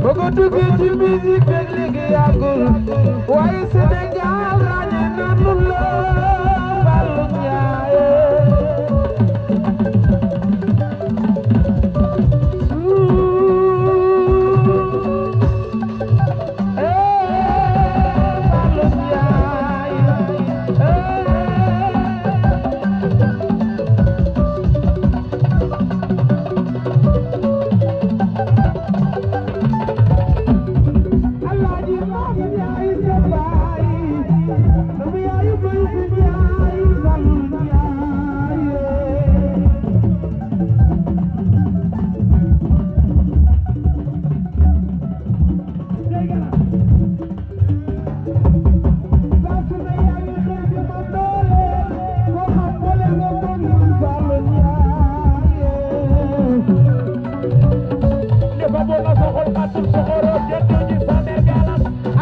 Bogo duggee ci musique beeg léegi yàggul waaye Sénégal ràññee nañu la Fallou Ndiaye Fallou Ndiaye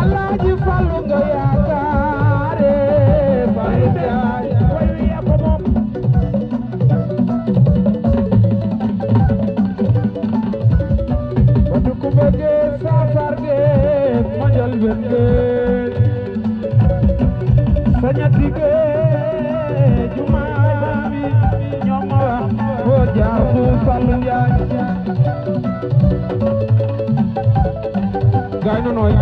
Alaaji Fallu nga yaakaare Fallu Njaay way wi yaa ko moom wadu ku bëgge saafar ge manjal benge sañati ge jumaami ñoom ma wax foo jaar bu Fallu Njaay gaay no nooy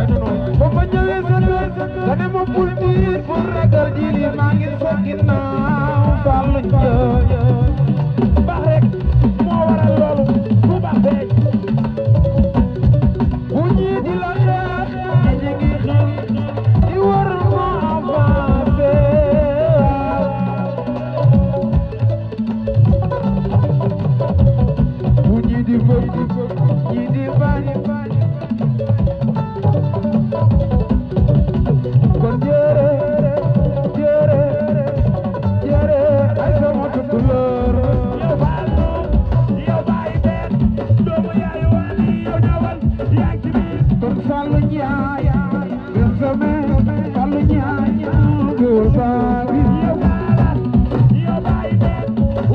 ba ñëwee sa doon nga ne ma bul tiit bul ragal ji li maa ngi sa ginnaaw Fallou Ndiaye baax rek moo waral loolu bu baax rek bu ñii di la xeex ñi ngi xel di war ma avancé bu ñii di bëgg ñii di bañ kon jere ay sama tukulóor yow baay benn doomu yaay wali yow ñawal yaa ngi ci biir kon Fallou Ndiaye gën sama Fallou Ndiaye góor baabi yow baay benn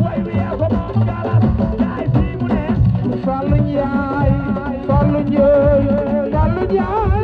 way wi yaa ko moom galas yaay fi mu ne Fallou Ndiaye Fallou Ndiaye Fallou Ndiaye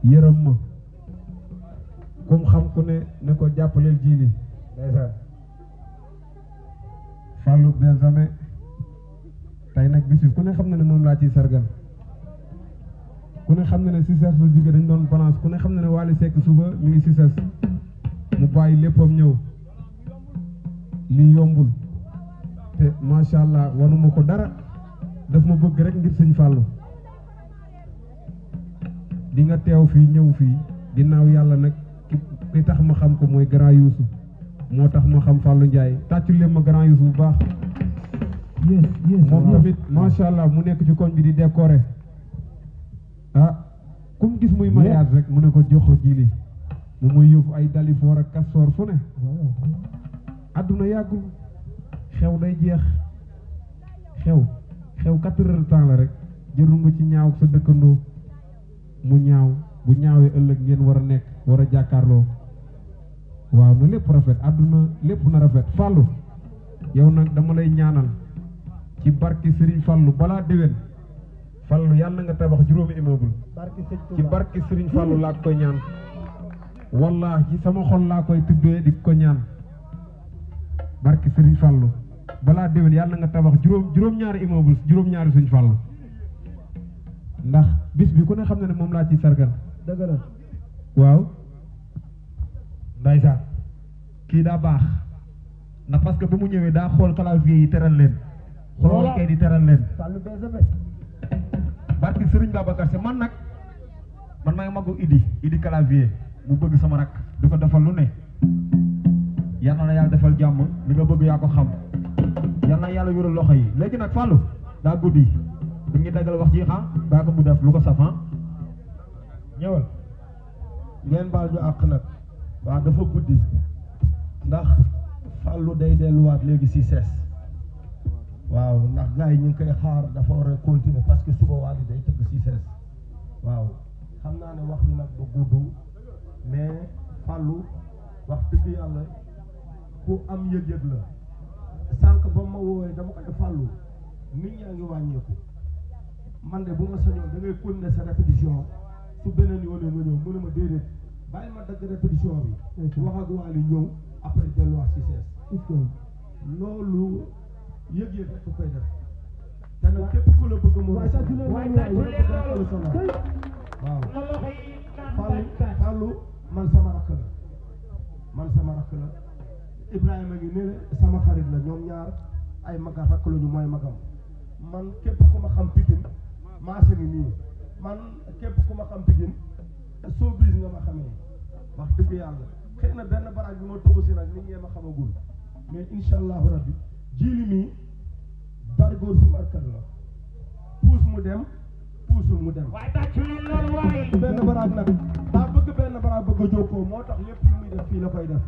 yërëm ma kum xam ku ne ko jàppaleel jiili ndeysaan Fallou Benzame tey nag bis bi ku ne xam na ne moom laa ciy sargal ku ne xam na ne Cissesse la jóge dañ doon balance ku ne xam na ne Wally Seck suba mi ngi Cissesse mu bàyyi léppam ñëw lii yombul te macha allah wanuma ko dara daf ma bëgg rek ngir sëñ Fallou di nga teew fii ñëw fii ginnaaw yàlla nag ki tax ma xam ko mooy grand Youssou moo tax ma xam Fallou Ndiaye tàccul leen ma grand Youssou bu baax moom tamit macha allah mu nekk ci koñ bi di décorer ku mu gis muy mariage rek mu ne ko jox ko jiili mu muy yóbbu ay dalifoor ak kastoor fu ne adduna yàggul xew day jeex xew 4 heures de temps la rek jërul nga ci ñaaw sa dëkkandoo mu ñaaw bu ñaawee ëllëg ngeen war a nekk war a jàkkaarloo waaw na lépp rafet adduna lépp na rafet Fallou yow nag dama lay ñaanal ci barki Serigne Fallou balaa déwén Fallou yàlla nga tabax juróomi immeuble ci barki Serigne Fallou laa koy ñaan wallahi ci sama xol laa koy tuddee di ko ñaan barki Serigne Fallou balaa déwén yàlla nga tabax juróom-ñaari immeuble juróom-ñaari Serigne Fallou ndax bis bi ku ne xam na ne moom laa ciy sargal dëgg la waaw ndeysaan kii daa baax ndax parce que ba mu ñëwee daa xool clavier yi teral leen xool kay di teral leen barki Serigne Babacar Sy man maa ngi magu idi clavier mu bëgg sama rak di ko defal lu ne yal na la yàlla defal jàmm li nga bëgg yaa ko xam yal na yàlla wéral loxo yi léegi nag Fallou daa guddi dañuy daggal wax ji baa ko mu def lu ko safan ñëwal ngeen baal ñu àq nag waaw dafa guddi ndax Fallou day delluwaat léegi Cissesse waaw ndax gars yi ñu ngi koy xaar dafa war a continuer parce que suba waa day tëgg Cissesse waaw xam naa ne wax bi nag ba gudd mais Fallou wax dëgg yàlla ku am yëg-yëg la sànq ba ma woowee dama koy Fallou nit ñaa ngi wàññeeku man de bu ma sañoon da ngay continuer sa répétition su beneen yoon nga ñëw mu ne ma déedéet bàyyi ma dagg répétition bi wax ak Wally ñëw après delluwaat Cissesse loolu yëg-yëg rek koy def te nag képp ku la bëgg moom waaw Fallou man sama rakk la Ibrahima ngi ne sama xarit la ñoom ñaar ay maga rakk lañu mooy magam man képp ku ma xam Pikine maase ngi nii man képp ku ma xam Pikine Showbiz nga ma xamee wax dëgg yàlla xëy na benn baraag bi ma tugg si nag nit ñee ma xamagul mais incha allahu rabbi jiili mii bargoor su markat la puus mu dem puusul mu dem benn baraag nag daa bëgg benn baraag bëgg a jokkoo moo tax lépp lu muy def fii la koy def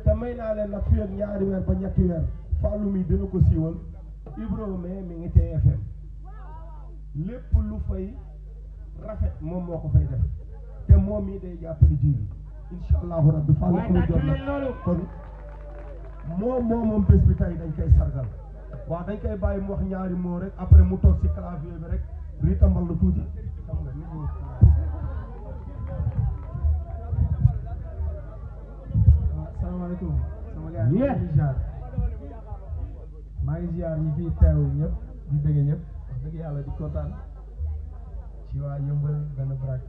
te may naa leen nag fii ak 2 weer ba 3 weer Fallou mi dina ko siiwal Ibrahima mi ngi TFM lépp lu fay rafet moom moo ko fay def te moom mii day jàppale jiili incha allahu rabbi Fallou ko mu jot nag kon moom bés bi tey dañ koy sargal waaw dañ koy bàyyi mu wax ñaari moo rek après mu toog si clavier bi rek ritambal la tuuti xam nga nit ñi asalaamaaleykum sama gars yi maa ngi ziar ñi fi teew ñëpp di bëgg ñëpp wax dëgg yàlla di kontaan ci waa Yëmbal benn brak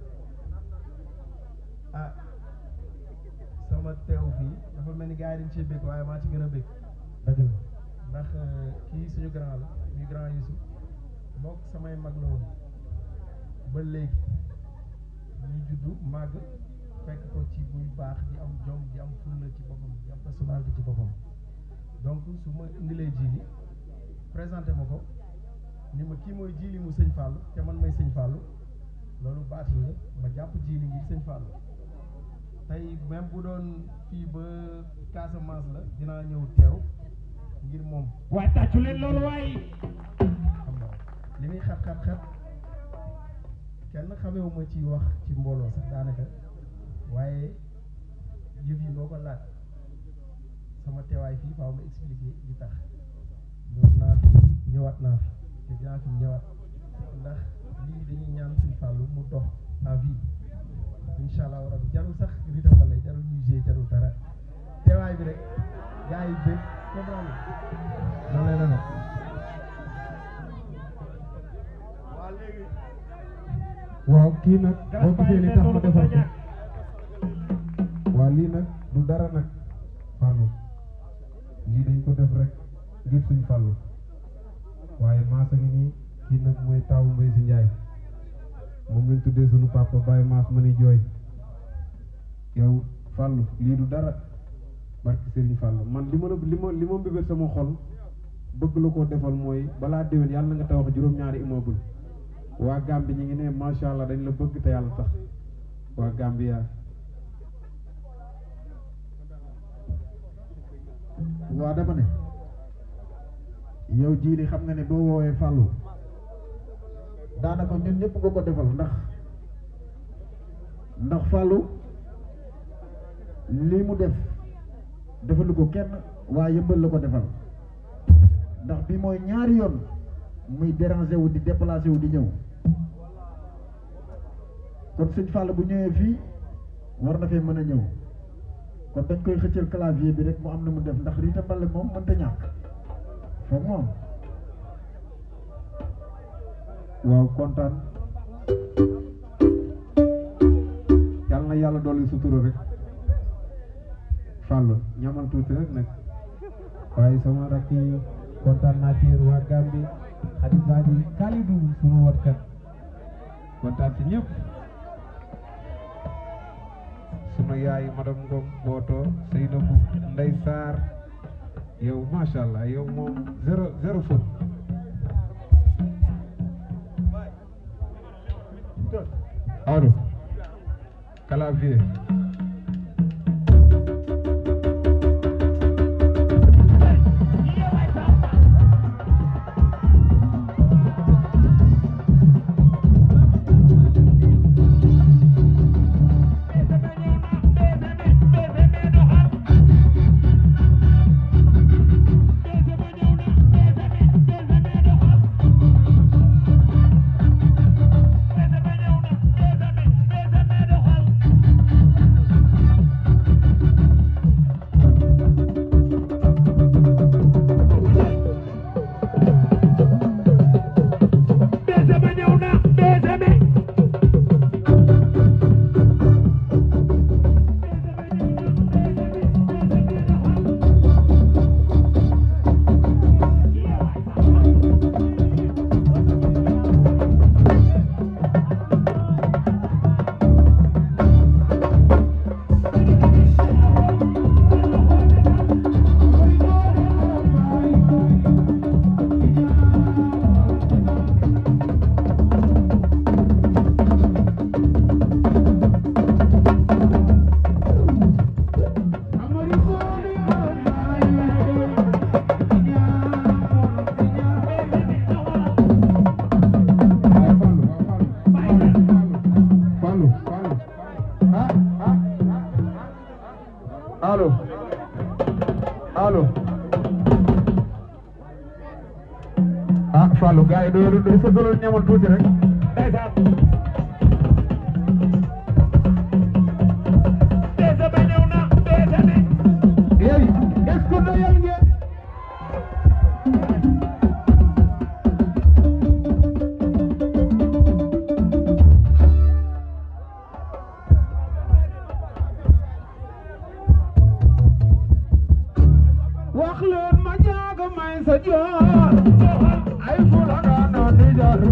sama teew fii dafa mel ni gars yi dañ ciy bëgg waaye maa ci gën a bëgg dëgg la ndax kii suñu grand la muy grand Youssou mook samay mag la woon ba léegi ñu juddu màgg fekk ko ci muy baax di am jom di am fulla ci boppam di am personnalité ci boppam donc su ma indilee jiili présenté ma ko ni ma kii mooy jiili mu sëñ Fallou te man may sëñ Fallou loolu baati la ma jàpp jiili ngir sëñ Fallou tey même bu doon fii ba Casamance la dinaa ñëw teew ngir moom waaye tàccu leen loolu waaye xam nga li muy xat kenn xamewuma ci wax ci mbooloo sax daanaka waaye yëf yi boo ko laaj sama teewaay fii faaw ma expliqué li tax ñëw naa fi ñëwaat naa fi te dinaa fi ñëwaat ndax lii dañuy ñaan Sëñ Fallou mu dox à vie incha allah rabbi jarul sax Rita Mbalé jarul musée jarul dara teewaay bi rek gars yi bëgg comprendre noonu lay demee. waaw léegi. waaw kii nag boo gisee li tax ma defal ko waaw lii nag du dara nag Fallou lii dañ ko def rek ngir suñ Fallou waaye maasa ngi nii kii nag mooy taawu Mbay Si Njaay moom lañ tuddee suñu papa Baye Maas ma ni jooy yow Fallou lii du dara barki Serigne Fallou man li ma mbébét sama xol bëgg la koo defal mooy balaa déwén yàlla na nga tabax juróom-ñaari immeuble waa Gambie ñi ngi ne macha allah dañ la bëgg te yàlla tax waa Gambia waa dama ne yow jiili xam nga ne boo woowee Fallou daanaka ñun ñëpp nga ko defal ndax Fallou lii mu def defalu ko kenn waa Yëmbal la ko defal ndax bi mooy ñaari yoon muy déranger wu di déplacer wu di ñëw kon sëñ Fallou bu ñëwee fii war na fee mën a ñëw kon dañ koy xëccal clavier bi rek mu am na mu def ndax Rita Mbalé moom mënta ñàkk foog moom. waaw kontaan yàlla na yàlla dolli sutura rek Fallou ñamal tuuti rek nag waaye sama rakk yi kontaan naa ci waa Gambie Xadim Badi Kalidou suma watkat kontaan ci ñëpp suma yaay madame Ngom Boto Seynabou Ndey Sarr yow macha allah yow moom zéro faute Ado clavier allo Fallou gars yi do sa dolo ñamal tuuti rek ay fulana na di jaru